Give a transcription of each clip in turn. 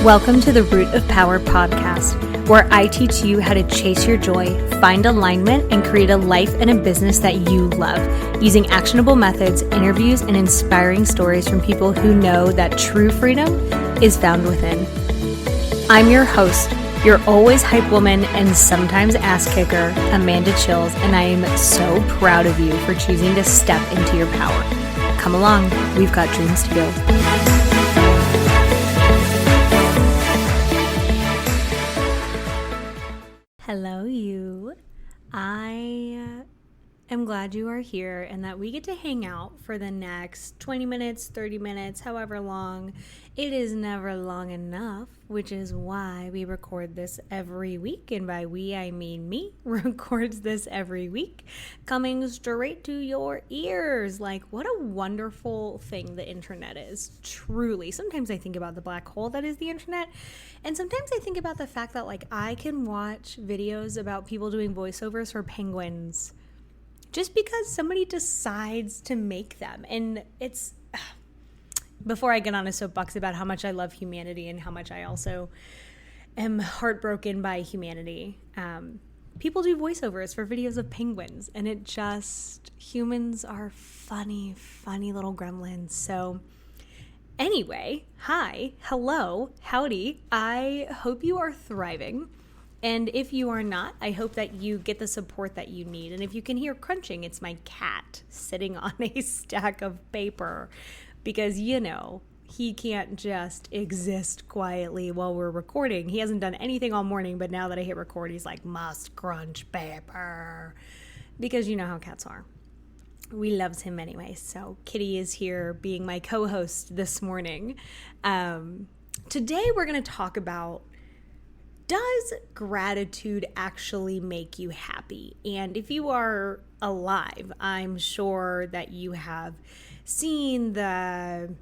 Welcome to the Root of Power podcast, where I teach you how to chase your joy, find alignment, and create a life and a business that you love, using actionable methods, interviews, and inspiring stories from people who know that true freedom is found within. I'm your host, your always hype woman and sometimes ass kicker, Amanda Chills, and I am so proud of you for choosing to step into your power. Come along, we've got dreams to build. Hello, you. I am glad you are here and that we get to hang out for the next 20 minutes, 30 minutes, however long. It is never long enough, which is why we record this every week. And by we, I mean me records this every week, coming straight to your ears. Like, what a wonderful thing the internet is, truly. Sometimes I think about the black hole that is the internet. And sometimes I think about the fact that, like, I can watch videos about people doing voiceovers for penguins just because somebody decides to make them. And it's, before I get on a soapbox about how much I love humanity and how much I also am heartbroken by humanity, people do voiceovers for videos of penguins. And it just, humans are funny, funny little gremlins. So anyway, hi, hello, howdy. I hope you are thriving. And if you are not, I hope that you get the support that you need. And if you can hear crunching, it's my cat sitting on a stack of paper because, you know, he can't just exist quietly while we're recording. He hasn't done anything all morning, but now that I hit record, he's like, must crunch paper, because you know how cats are. We loves him anyway. So Kitty is here being my co-host this morning. Today we're going to talk about, does gratitude actually make you happy? And if you are alive, I'm sure that you have seen the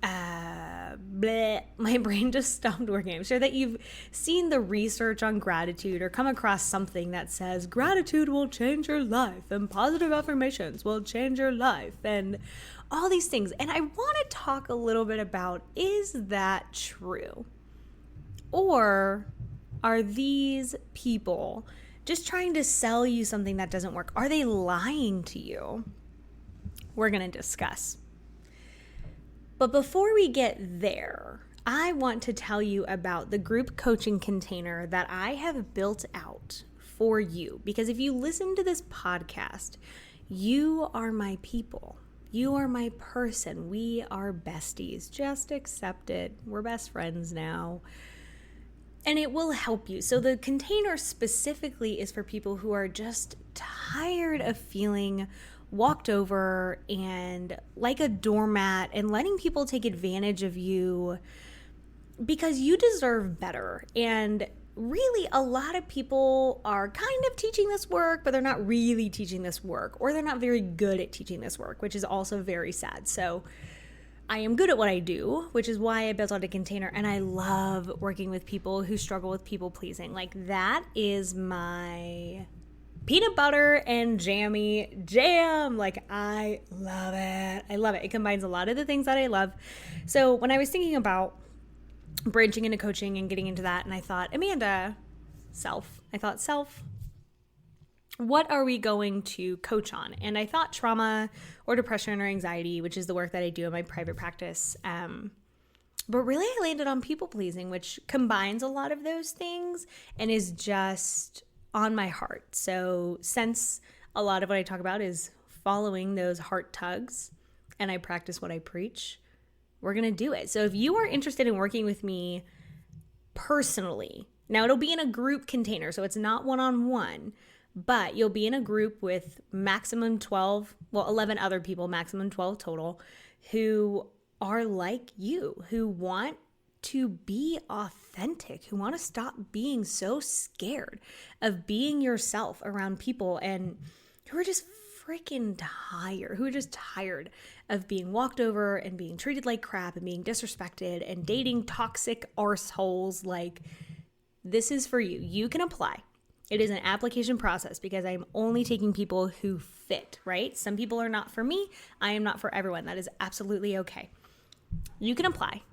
my brain just stopped working. I'm sure that you've seen the research on gratitude or come across something that says gratitude will change your life and positive affirmations will change your life and all these things. And I want to talk a little bit about, is that true? Or are these people just trying to sell you something that doesn't work? Are they lying to you? We're going to discuss. But before we get there, I want to tell you about the group coaching container that I have built out for you. Because if you listen to this podcast, you are my people. You are my person. We are besties. Just accept it. We're best friends now. And it will help you. So the container specifically is for people who are just tired of feeling walked over and like a doormat and letting people take advantage of you, because you deserve better. And really, a lot of people are kind of teaching this work, but they're not really teaching this work, or they're not very good at teaching this work, which is also very sad. So I am good at what I do, which is why I built out a container, and I love working with people who struggle with people pleasing. Like, that is my peanut butter and jammy jam. Like, I love it. I love it. It combines a lot of the things that I love. So when I was thinking about branching into coaching and getting into that, and I thought, Amanda, self, what are we going to coach on? And I thought trauma or depression or anxiety, which is the work that I do in my private practice. But really I landed on people pleasing, which combines a lot of those things and is just on my heart. So since a lot of what I talk about is following those heart tugs and I practice what I preach, we're going to do it. So if you are interested in working with me personally, now it'll be in a group container, so it's not one-on-one, but you'll be in a group with maximum 11 other people, maximum 12 total, who are like you, who want to be authentic, who want to stop being so scared of being yourself around people, and who are just freaking tired, who are just tired of being walked over and being treated like crap and being disrespected and dating toxic arseholes. Like, this is for you. You can apply. It is an application process because I'm only taking people who fit, right? Some people are not for me. I am not for everyone. That is absolutely okay. You can apply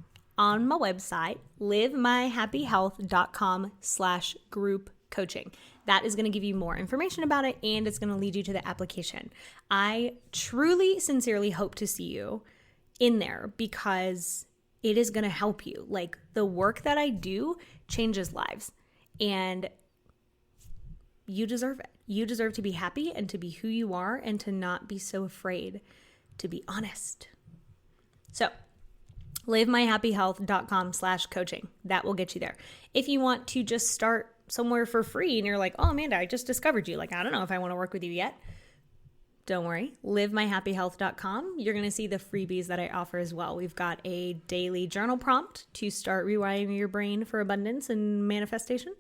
on my website, livemyhappyhealth.com/group coaching. That is going to give you more information about it, and it's going to lead you to the application. I truly, sincerely hope to see you in there because it is going to help you. Like, the work that I do changes lives, and you deserve it. You deserve to be happy and to be who you are and to not be so afraid to be honest. So, livemyhappyhealth.com/coaching. That will get you there. If you want to just start somewhere for free and you're like, oh, Amanda, I just discovered you. Like, I don't know if I want to work with you yet. Don't worry. livemyhappyhealth.com. You're going to see the freebies that I offer as well. We've got a daily journal prompt to start rewiring your brain for abundance and manifestation.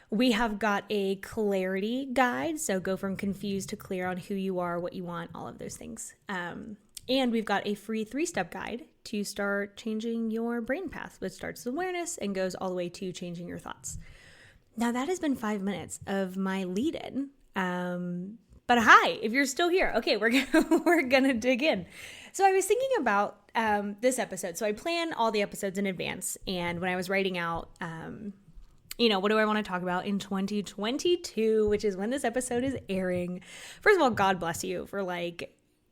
We have got a clarity guide. So go from confused to clear on who you are, what you want, all of those things. And we've got a free 3-step guide to start changing your brain path, which starts with awareness and goes all the way to changing your thoughts. Now, that has been 5 minutes of my lead-in. But hi, if you're still here. Okay, we're gonna dig in. So I was thinking about this episode. So I plan all the episodes in advance. And when I was writing out, what do I want to talk about in 2022, which is when this episode is airing. First of all, God bless you for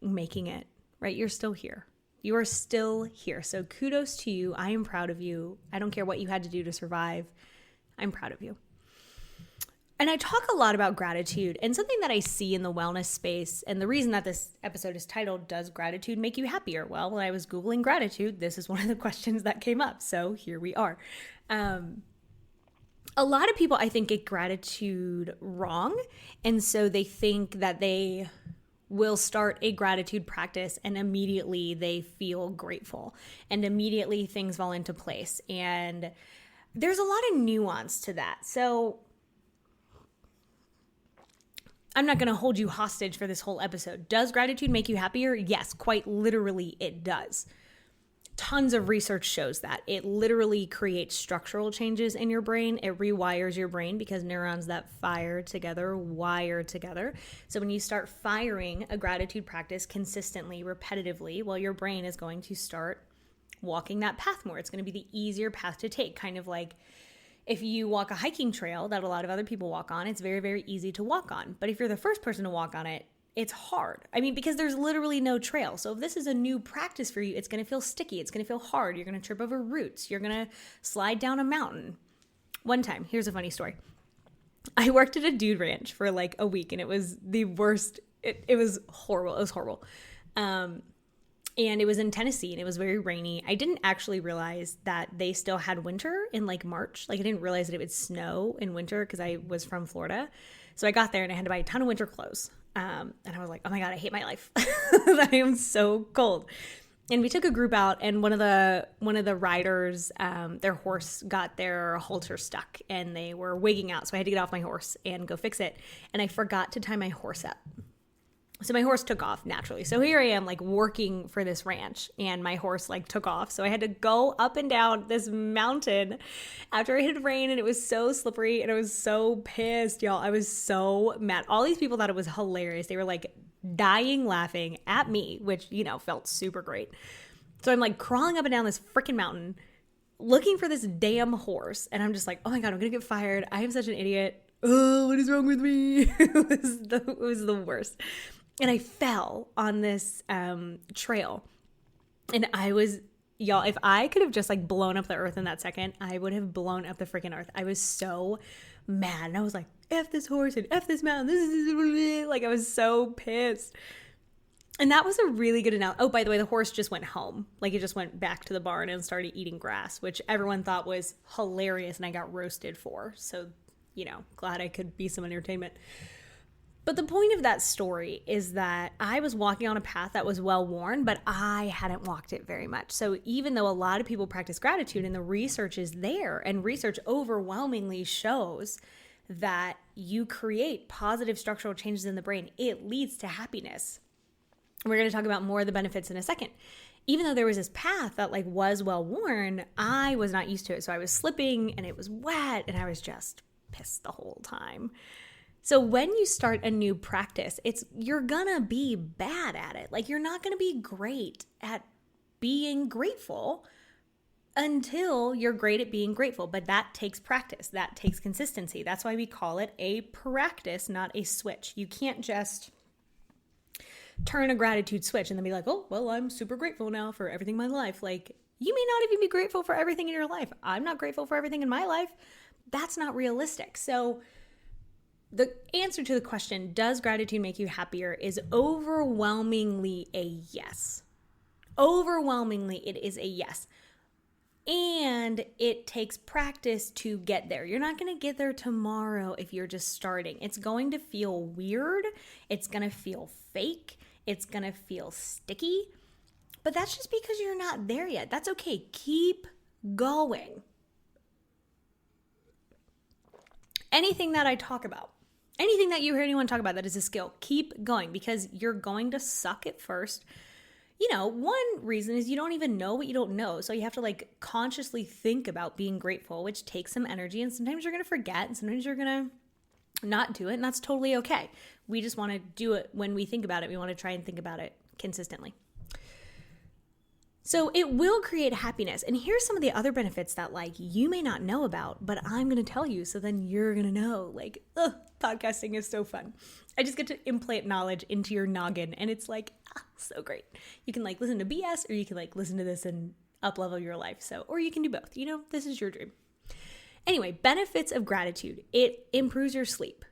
making it, right? You're still here. You are still here. So kudos to you. I am proud of you. I don't care what you had to do to survive. I'm proud of you. And I talk a lot about gratitude, and something that I see in the wellness space, and the reason that this episode is titled, Does Gratitude Make You Happier? Well, when I was Googling gratitude, this is one of the questions that came up. So here we are. A lot of people, I think, get gratitude wrong. And so they think that they will start a gratitude practice and immediately they feel grateful and immediately things fall into place. And there's a lot of nuance to that. So I'm not going to hold you hostage for this whole episode. Does gratitude make you happier? Yes, quite literally it does. Tons of research shows that. It literally creates structural changes in your brain. It rewires your brain because neurons that fire together wire together. So when you start firing a gratitude practice consistently, repetitively, well, your brain is going to start walking that path more. It's going to be the easier path to take, kind of like if you walk a hiking trail that a lot of other people walk on, it's very, very easy to walk on. But if you're the first person to walk on it, it's hard. I mean, because there's literally no trail. So if this is a new practice for you, it's going to feel sticky. It's going to feel hard. You're going to trip over roots. You're going to slide down a mountain. One time, here's a funny story. I worked at a dude ranch for a week, and it was the worst. It was horrible. It was horrible. And it was in Tennessee, and it was very rainy. I didn't actually realize that they still had winter in March. I didn't realize that it would snow in winter because I was from Florida. So I got there and I had to buy a ton of winter clothes. And I was like, oh my God, I hate my life. I am so cold. And we took a group out, and one of the riders, their horse got their halter stuck and they were wigging out. So I had to get off my horse and go fix it. And I forgot to tie my horse up. So my horse took off naturally. So here I am working for this ranch, and my horse took off. So I had to go up and down this mountain after it had rained, and it was so slippery, and I was so pissed, y'all. I was so mad. All these people thought it was hilarious. They were dying laughing at me, which, felt super great. So I'm crawling up and down this freaking mountain looking for this damn horse. And I'm just oh my God, I'm going to get fired. I am such an idiot. Oh, what is wrong with me? It was the worst. And I fell on this trail, and I was, y'all, if I could have just blown up the earth in that second, I would have blown up the freaking earth. I was so mad, and I was F this horse and F this mountain. This is I was so pissed. And that was a really good analogy. Oh, by the way, the horse just went home. It just went back to the barn and started eating grass, which everyone thought was hilarious, and I got roasted for. So, glad I could be some entertainment. But the point of that story is that I was walking on a path that was well-worn, but I hadn't walked it very much. So even though a lot of people practice gratitude and the research is there, and research overwhelmingly shows that you create positive structural changes in the brain, it leads to happiness. We're going to talk about more of the benefits in a second. Even though there was this path that was well-worn, I was not used to it. So I was slipping, and it was wet, and I was just pissed the whole time. So when you start a new practice, you're gonna be bad at it. You're not gonna be great at being grateful until you're great at being grateful. But that takes practice. That takes consistency. That's why we call it a practice, not a switch. You can't just turn a gratitude switch and then be like, oh, well, I'm super grateful now for everything in my life. Like, you may not even be grateful for everything in your life. I'm not grateful for everything in my life. That's not realistic. So the answer to the question, does gratitude make you happier, is overwhelmingly a yes. Overwhelmingly, it is a yes. And it takes practice to get there. You're not going to get there tomorrow if you're just starting. It's going to feel weird. It's going to feel fake. It's going to feel sticky. But that's just because you're not there yet. That's okay. Keep going. Anything that I talk about, anything that you hear anyone talk about that is a skill, keep going, because you're going to suck at first. One reason is you don't even know what you don't know. So you have to consciously think about being grateful, which takes some energy. And sometimes you're going to forget and sometimes you're going to not do it. And that's totally okay. We just want to do it when we think about it. We want to try and think about it consistently. So it will create happiness. And here's some of the other benefits that you may not know about, but I'm going to tell you. So then you're going to know podcasting is so fun. I just get to implant knowledge into your noggin and it's so great. You can listen to BS or you can listen to this and up-level your life. Or you can do both. This is your dream. Anyway, benefits of gratitude. It improves your sleep.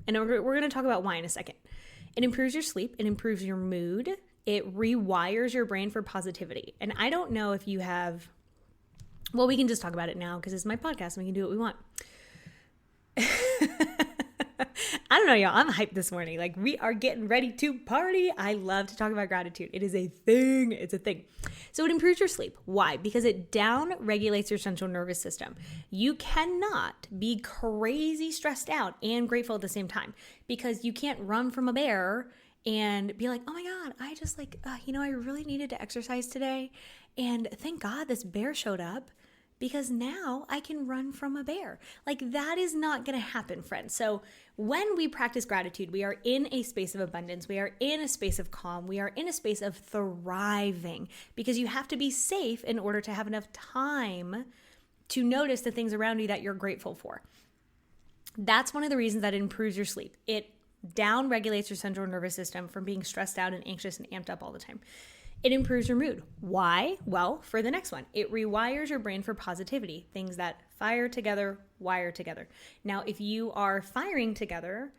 And we're going to talk about why in a second. It improves your sleep. It improves your mood. It rewires your brain for positivity. And I don't know if you have, well, we can just talk about it now because it's my podcast and we can do what we want. I don't know, y'all. I'm hyped this morning. We are getting ready to party. I love to talk about gratitude. It is a thing. It's a thing. So it improves your sleep. Why? Because it down regulates your central nervous system. You cannot be crazy stressed out and grateful at the same time because you can't run from a bear and be like, oh my God, I just I really needed to exercise today. And thank God this bear showed up because now I can run from a bear. That is not going to happen, friends. So when we practice gratitude, we are in a space of abundance. We are in a space of calm. We are in a space of thriving because you have to be safe in order to have enough time to notice the things around you that you're grateful for. That's one of the reasons that it improves your sleep. It down regulates your central nervous system from being stressed out and anxious and amped up all the time. It improves your mood. Why? Well, for the next one, it rewires your brain for positivity. Things that fire together, wire together. Now, if you are firing together,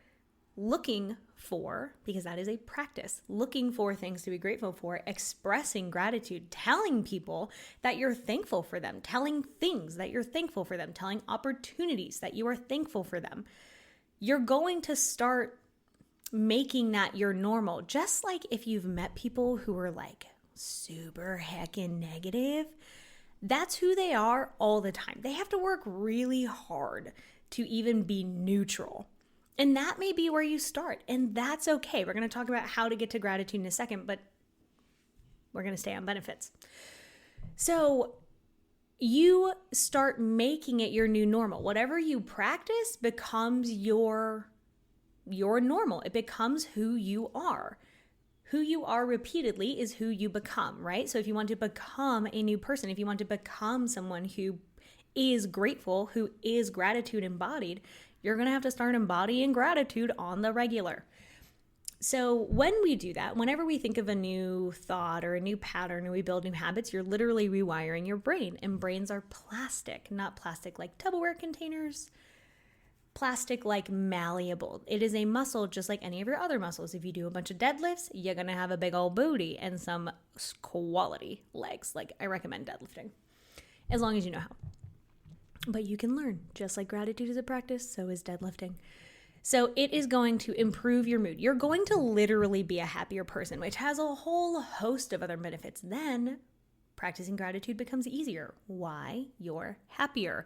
looking for, because that is a practice, looking for things to be grateful for, expressing gratitude, telling people that you're thankful for them, telling things that you're thankful for them, telling opportunities that you are thankful for them, you're going to start making that your normal. Just like if you've met people who are super heckin' negative, that's who they are all the time. They have to work really hard to even be neutral. And that may be where you start. And that's okay. We're going to talk about how to get to gratitude in a second, but we're going to stay on benefits. So you start making it your new normal. Whatever you practice becomes your normal. It becomes who you are. Who you are repeatedly is who you become, right? So if you want to become a new person, if you want to become someone who is grateful, who is gratitude embodied, you're going to have to start embodying gratitude on the regular. So when we do that, whenever we think of a new thought or a new pattern or we build new habits, you're literally rewiring your brain. And brains are plastic, not plastic like Tupperware containers. Plastic malleable. It is a muscle just like any of your other muscles. If you do a bunch of deadlifts, you're going to have a big old booty and some quality legs. I recommend deadlifting as long as you know how. But you can learn. Just like gratitude is a practice, so is deadlifting. So it is going to improve your mood. You're going to literally be a happier person, which has a whole host of other benefits. Then practicing gratitude becomes easier. Why? You're happier.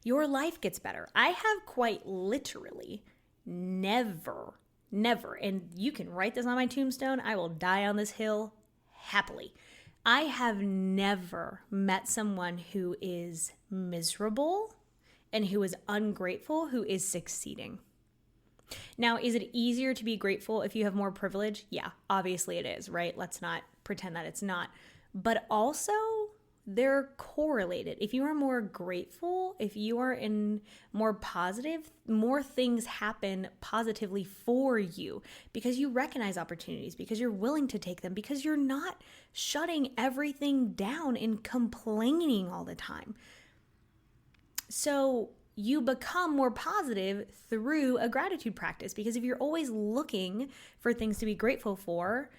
Your life gets better. I have quite literally never, and you can write this on my tombstone, I will die on this hill happily. I have never met someone who is miserable and who is ungrateful, who is succeeding. Now, is it easier to be grateful if you have more privilege? Yeah, obviously it is, right? Let's not pretend that it's not. But also, they're correlated. If you are more grateful, if you are in more positive, more things happen positively for you because you recognize opportunities, because you're willing to take them, because you're not shutting everything down and complaining all the time. So you become more positive through a gratitude practice, because if you're always looking for things to be grateful for,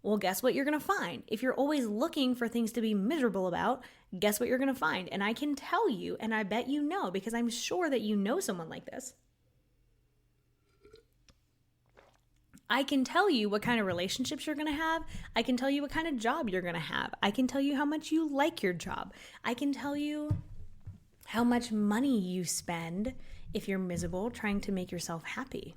well, guess what you're going to find? If you're always looking for things to be miserable about, guess what you're going to find? And I can tell you, and I bet you know, because I'm sure that you know someone like this. I can tell you what kind of relationships you're going to have. I can tell you what kind of job you're going to have. I can tell you how much you like your job. I can tell you how much money you spend if you're miserable trying to make yourself happy.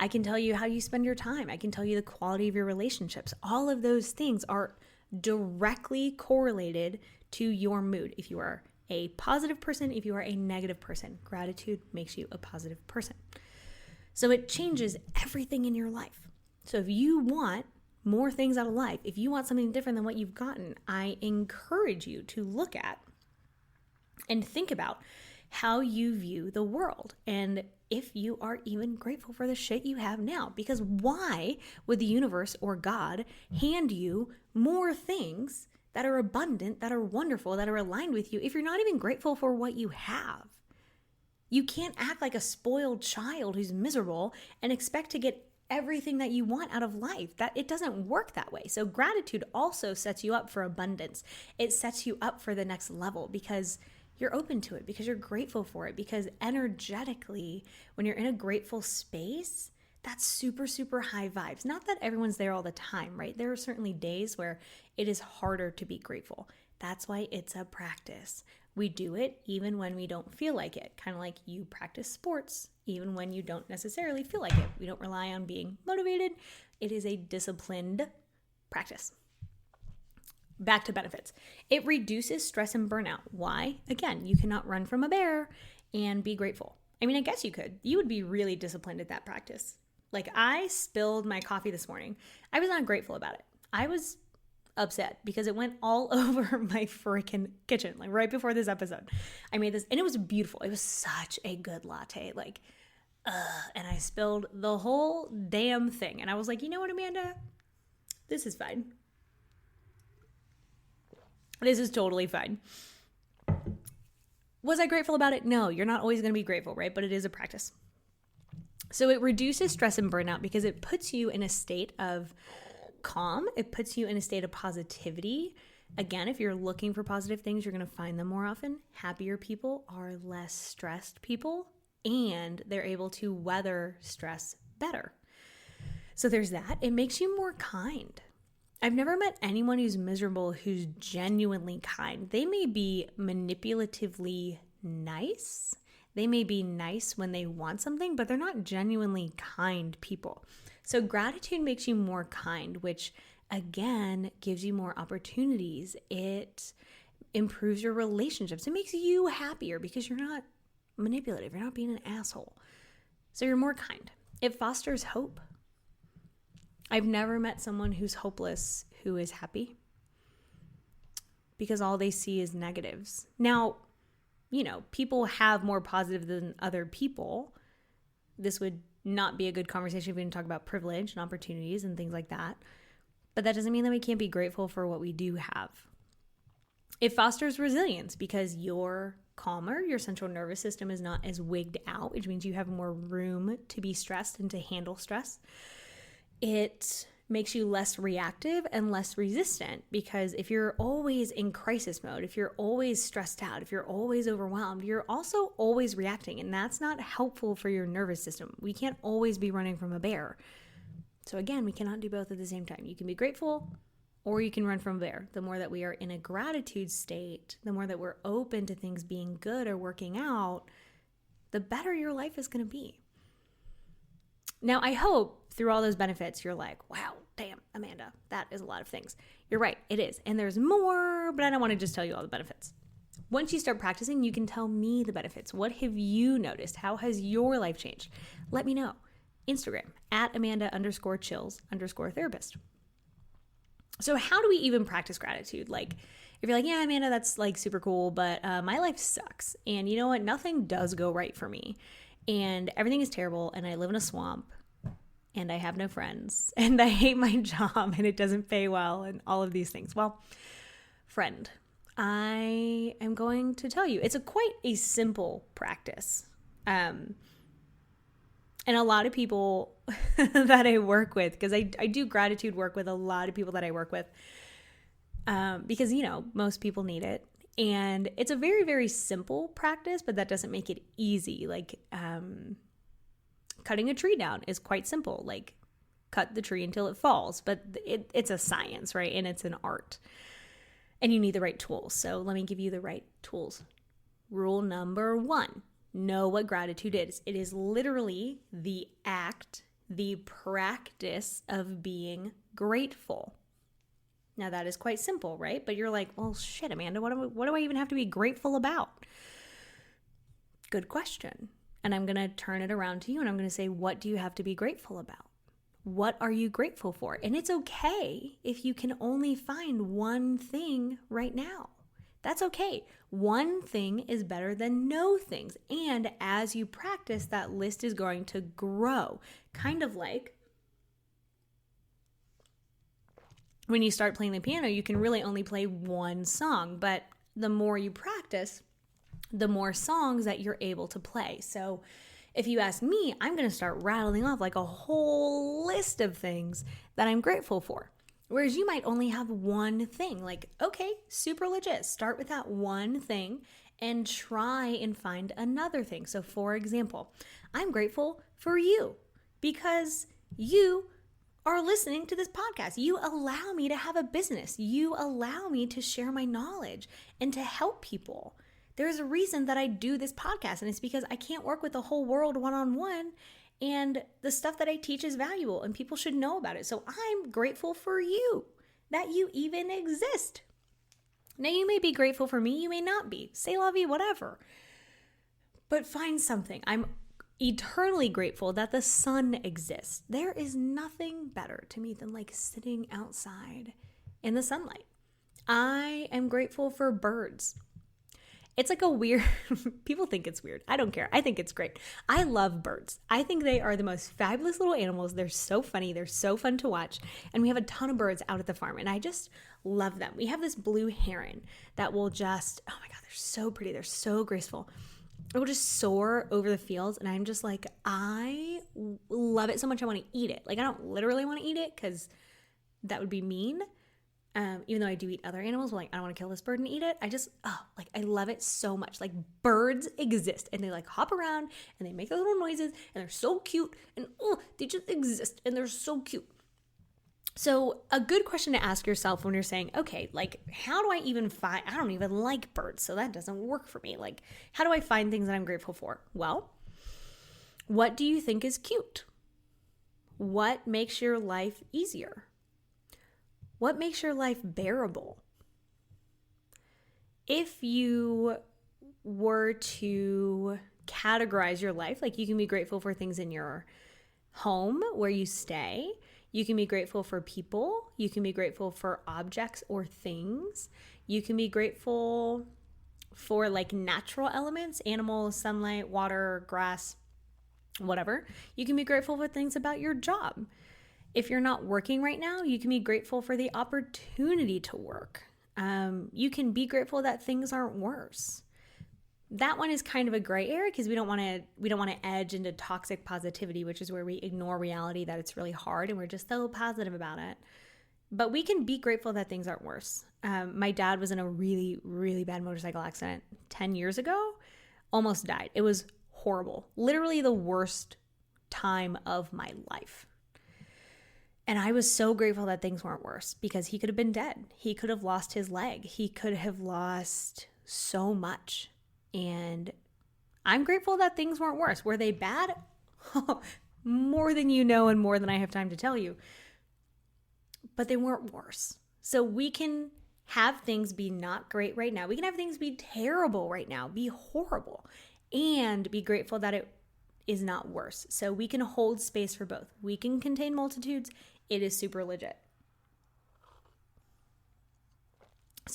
I can tell you how you spend your time. I can tell you the quality of your relationships. All of those things are directly correlated to your mood. If you are a positive person, if you are a negative person, gratitude makes you a positive person. So it changes everything in your life. So if you want more things out of life, if you want something different than what you've gotten, I encourage you to look at and think about how you view the world, and if you are even grateful for the shit you have now. Because why would the universe or God hand you more things that are abundant, that are wonderful, that are aligned with you if you're not even grateful for what you have? You can't act like a spoiled child who's miserable and expect to get everything that you want out of life. That it doesn't work that way. So gratitude also sets you up for abundance. It sets you up for the next level because you're open to it, because you're grateful for it, because energetically, when you're in a grateful space, that's super, super high vibes. Not that everyone's there all the time, right? There are certainly days where it is harder to be grateful. That's why it's a practice. We do it even when we don't feel like it, kind of like you practice sports, even when you don't necessarily feel like it. We don't rely on being motivated. It is a disciplined practice. Back to benefits. It reduces stress and burnout. Why? Again, you cannot run from a bear and be grateful. I mean, I guess you could. You would be really disciplined at that practice. Like, I spilled my coffee this morning. I was not grateful about it. I was upset because it went all over my freaking kitchen, like right before this episode. I made this, and it was beautiful. It was such a good latte. And I spilled the whole damn thing. And I was like, you know what, Amanda? This is fine. This is totally fine. Was I grateful about it? No, you're not always going to be grateful, right? But it is a practice. So it reduces stress and burnout because it puts you in a state of calm. It puts you in a state of positivity. Again, if you're looking for positive things, you're going to find them more often. Happier people are less stressed people, and they're able to weather stress better. So there's that. It makes you more kind. I've never met anyone who's miserable who's genuinely kind. They may be manipulatively nice. They may be nice when they want something, but they're not genuinely kind people. So gratitude makes you more kind, which again gives you more opportunities. It improves your relationships. It makes you happier because you're not manipulative. You're not being an asshole. So you're more kind. It fosters hope. I've never met someone who's hopeless who is happy because all they see is negatives. Now, people have more positive than other people. This would not be a good conversation if we didn't talk about privilege and opportunities and things like that. But that doesn't mean that we can't be grateful for what we do have. It fosters resilience because you're calmer. Your central nervous system is not as wigged out, which means you have more room to be stressed and to handle stress. It makes you less reactive and less resistant because if you're always in crisis mode, if you're always stressed out, if you're always overwhelmed, you're also always reacting, and that's not helpful for your nervous system. We can't always be running from a bear. So again, we cannot do both at the same time. You can be grateful or you can run from a bear. The more that we are in a gratitude state, the more that we're open to things being good or working out, the better your life is going to be. Now, I hope through all those benefits, you're like, wow, damn, Amanda, that is a lot of things. You're right, it is. And there's more, but I don't want to just tell you all the benefits. Once you start practicing, you can tell me the benefits. What have you noticed? How has your life changed? Let me know. Instagram, @Amanda_chills_therapist. So how do we even practice gratitude? Like, if you're like, yeah, Amanda, that's like super cool, but my life sucks. And you know what? Nothing does go right for me. And everything is terrible. And I live in a swamp. And I have no friends. And I hate my job. And it doesn't pay well. And all of these things. Well, friend, I am going to tell you, it's quite a simple practice. And a lot of people that I work with, because I do gratitude work with a lot of people that I work with, because, you know, most people need it. And it's a very, very simple practice, but that doesn't make it easy. Like cutting a tree down is quite simple. Like cut the tree until it falls. But it's a science, right? And it's an art. And you need the right tools. So let me give you the right tools. Rule number 1. Know what gratitude is. It is literally the act, the practice of being grateful. Now that is quite simple, right? But you're like, well, shit, Amanda, what do I even have to be grateful about? Good question. And I'm going to turn it around to you and I'm going to say, what do you have to be grateful about? What are you grateful for? And it's okay if you can only find one thing right now. That's okay. One thing is better than no things. And as you practice, that list is going to grow. Kind of like when you start playing the piano, you can really only play one song. But the more you practice, the more songs that you're able to play. So if you ask me, I'm going to start rattling off like a whole list of things that I'm grateful for. Whereas you might only have one thing. Like, okay, super legit. Start with that one thing and try and find another thing. So for example, I'm grateful for you because you are listening to this podcast. You allow me to have a business. You allow me to share my knowledge and to help people. There's a reason that I do this podcast, and it's because I can't work with the whole world one-on-one, and the stuff that I teach is valuable, and people should know about it. So I'm grateful for you, that you even exist. Now, you may be grateful for me, you may not be. C'est la vie, whatever. But find something. I'm eternally grateful that the sun exists. There is nothing better to me than like sitting outside in the sunlight. I am grateful for birds. It's like a weird, people think it's weird. I don't care. I think it's great. I love birds. I think they are the most fabulous little animals. They're so funny. They're so fun to watch. And we have a ton of birds out at the farm and I just love them. We have this blue heron that will just, oh my God, they're so pretty. They're so graceful. It will just soar over the fields. And I'm just like, I love it so much. I want to eat it. Like I don't literally want to eat it because that would be mean. Even though I do eat other animals, like I don't want to kill this bird and eat it. I love it so much. Like birds exist and they like hop around and they make their little noises and they're so cute and they just exist and they're so cute. So a good question to ask yourself when you're saying, okay, like how do I even find, I don't even like birds, so that doesn't work for me. Like how do I find things that I'm grateful for? Well, what do you think is cute? What makes your life easier? What makes your life bearable? If you were to categorize your life, like you can be grateful for things in your home where you stay. You can be grateful for people. You can be grateful for objects or things. You can be grateful for like natural elements, animals, sunlight, water, grass, whatever. You can be grateful for things about your job. If you're not working right now, you can be grateful for the opportunity to work. You can be grateful that things aren't worse. That one is kind of a gray area because we don't want to edge into toxic positivity, which is where we ignore reality that it's really hard and we're just so positive about it. But we can be grateful that things aren't worse. My dad was in a really, really bad motorcycle accident 10 years ago, almost died. It was horrible. Literally the worst time of my life. And I was so grateful that things weren't worse because he could have been dead. He could have lost his leg. He could have lost so much. And I'm grateful that things weren't worse. Were they bad? More than you know and more than I have time to tell you. But they weren't worse. So we can have things be not great right now. We can have things be terrible right now, be horrible, and be grateful that it is not worse. So we can hold space for both. We can contain multitudes. It is super legit.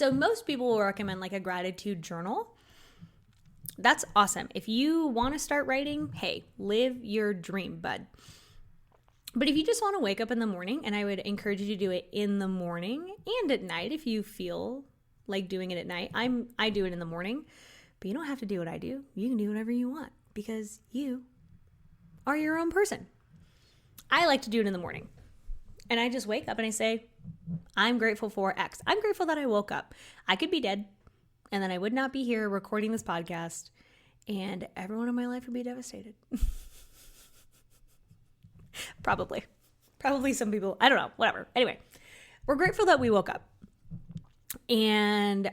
so most people will recommend like a gratitude journal. That's awesome. If you want to start writing, hey, live your dream, bud. But if you just want to wake up in the morning, and I would encourage you to do it in the morning and at night if you feel like doing it at night. I do it in the morning, but you don't have to do what I do. You can do whatever you want because you are your own person. I like to do it in the morning. And I just wake up and I say, I'm grateful for X. I'm grateful that I woke up. I could be dead, and then I would not be here recording this podcast, and everyone in my life would be devastated. Probably some people, I don't know, whatever. Anyway, we're grateful that we woke up. And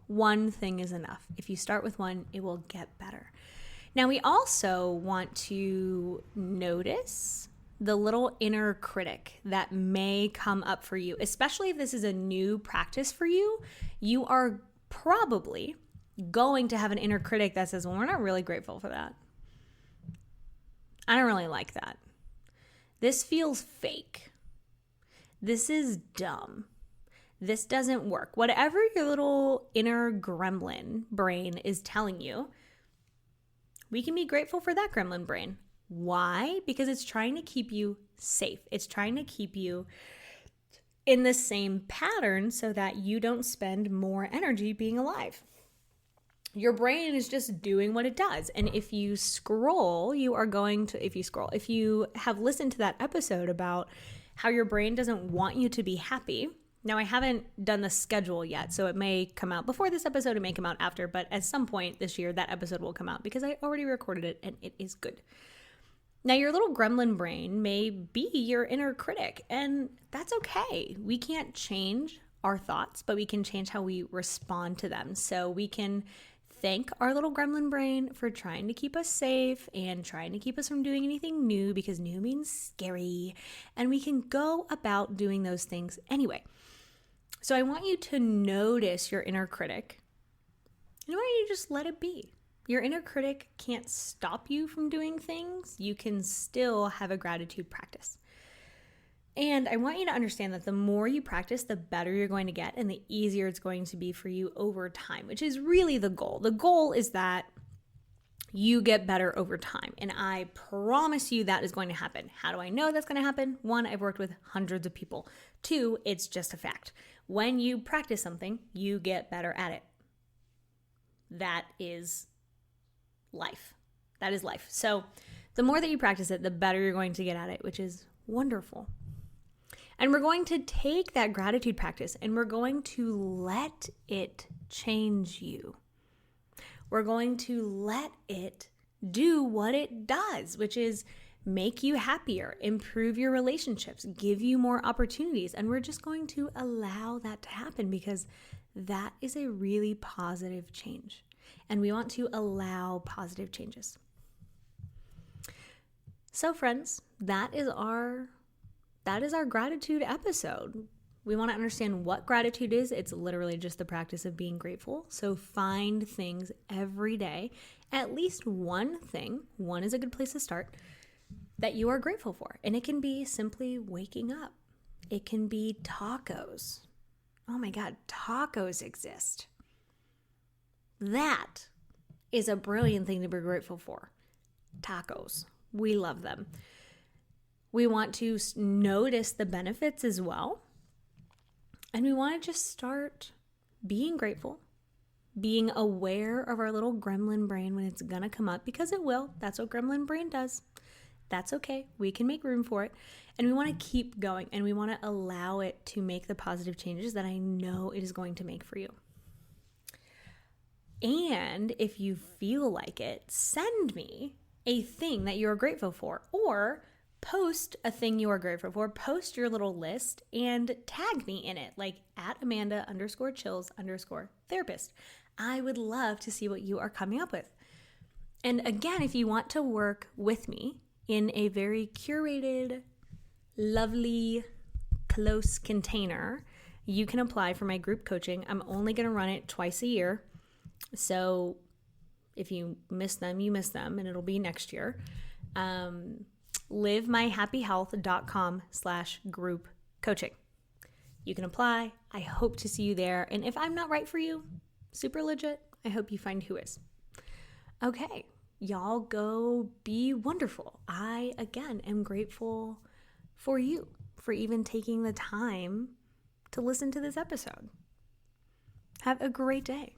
one thing is enough. If you start with one, it will get better. Now, we also want to notice the little inner critic that may come up for you, especially if this is a new practice for you. You are probably going to have an inner critic that says, well, we're not really grateful for that. I don't really like that. This feels fake. This is dumb. This doesn't work. Whatever your little inner gremlin brain is telling you, we can be grateful for that gremlin brain. Why? Because it's trying to keep you safe. It's trying to keep you in the same pattern so that you don't spend more energy being alive. Your brain is just doing what it does. And if you scroll, if you have listened to that episode about how your brain doesn't want you to be happy. Now, I haven't done the schedule yet, so it may come out before this episode, it may come out after, but at some point this year, that episode will come out because I already recorded it and it is good. Now, your little gremlin brain may be your inner critic, and that's okay. We can't change our thoughts, but we can change how we respond to them. So we can thank our little gremlin brain for trying to keep us safe and trying to keep us from doing anything new, because new means scary, and we can go about doing those things anyway. So I want you to notice your inner critic, and I want you to just let it be. Your inner critic can't stop you from doing things. You can still have a gratitude practice. And I want you to understand that the more you practice, the better you're going to get and the easier it's going to be for you over time, which is really the goal. The goal is that you get better over time. And I promise you that is going to happen. How do I know that's going to happen? 1, I've worked with hundreds of people. 2, it's just a fact. When you practice something, you get better at it. That is life. That is life. So the more that you practice it, the better you're going to get at it, which is wonderful. And we're going to take that gratitude practice and we're going to let it change you. We're going to let it do what it does, which is make you happier, improve your relationships, give you more opportunities. And we're just going to allow that to happen because that is a really positive change. And we want to allow positive changes. So friends, that is our gratitude episode. We want to understand what gratitude is. It's literally just the practice of being grateful. So find things every day, at least one thing, one is a good place to start, that you are grateful for. And it can be simply waking up. It can be tacos. Oh my God, tacos exist. That is a brilliant thing to be grateful for. Tacos. We love them. We want to notice the benefits as well. And we want to just start being grateful, being aware of our little gremlin brain when it's going to come up, because it will. That's what gremlin brain does. That's okay. We can make room for it. And we want to keep going, and we want to allow it to make the positive changes that I know it is going to make for you. And if you feel like it, send me a thing that you're grateful for, or post a thing you are grateful for, post your little list and tag me in it, like at Amanda_Chills_therapist. I would love to see what you are coming up with. And again, if you want to work with me in a very curated, lovely, close container, you can apply for my group coaching. I'm only going to run it twice a year. So if you miss them, you miss them, and it'll be next year. livemyhappyhealth.com/group coaching. You can apply. I hope to see you there. And if I'm not right for you, super legit, I hope you find who is. Okay, y'all go be wonderful. I, again, am grateful for you for even taking the time to listen to this episode. Have a great day.